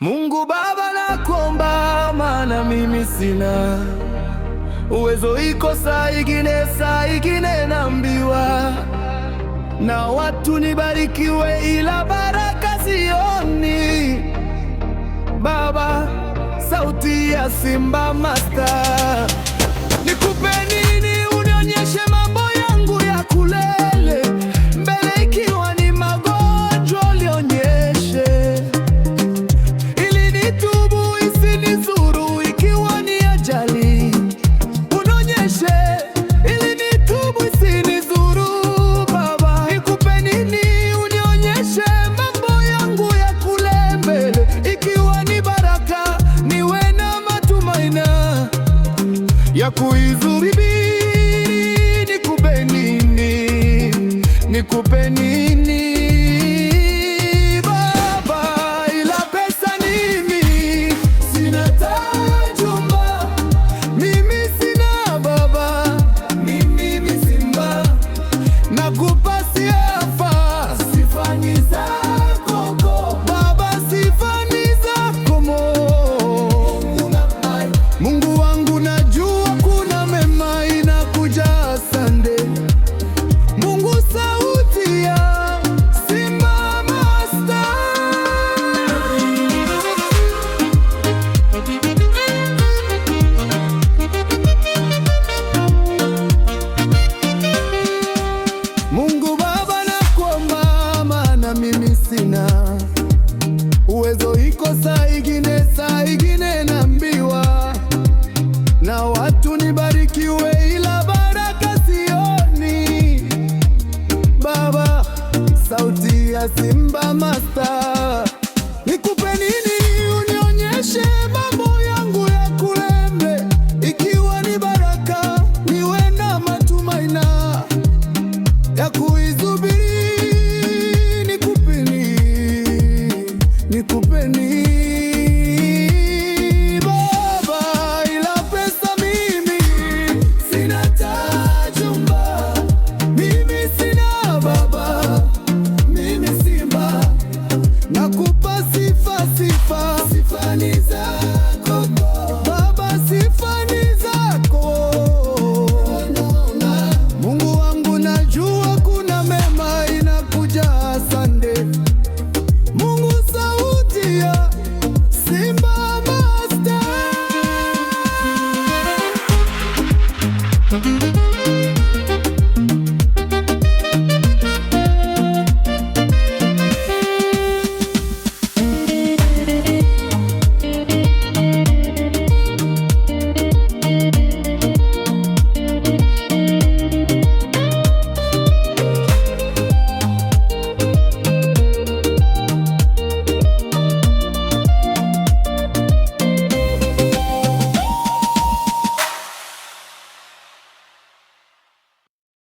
Mungu Baba nakuomba, maana mimi sina uwezo, iko saa ingine naambiwa na watu nibarikiwe, ila baraka sioni. Baba, sauti ya Simba Master, nikupe nini? Unionyeshe mambo yangu ya kulele mbele, ikiwa ni magonjwa lionyeshe, ili nitubu isinizuru, ikiwa ni ajali unionyeshe, ili nitubu isinizuru. Baba, nikupe nini? Unionyeshe mambo yangu ya kule mbele, ikiwa ni baraka niwe na matumaini ya kuizuri. Nikupe nini? Nikupe nini Baba, ila pesa mimi sina, tajumba mimi sina. Baba, mimi Simba nakupa sifa, sifani zako Baba, sifani zako Mungu wangu, najua kuna mema inakuja. Asante Mungu, sauti ya Simba Master. Mungu Baba nakuomba, maana mimi sina uwezo, iko saa ingine naambiwa na watu nibarikiwe, ila baraka sioni. Baba, sauti ya Simba Master, nikupe nini? Unionyeshe mambo yangu ya kulembe, ikiwa ni baraka niwe na matumaini ya kuizubiri. Nikupe nini? Nikupe nini?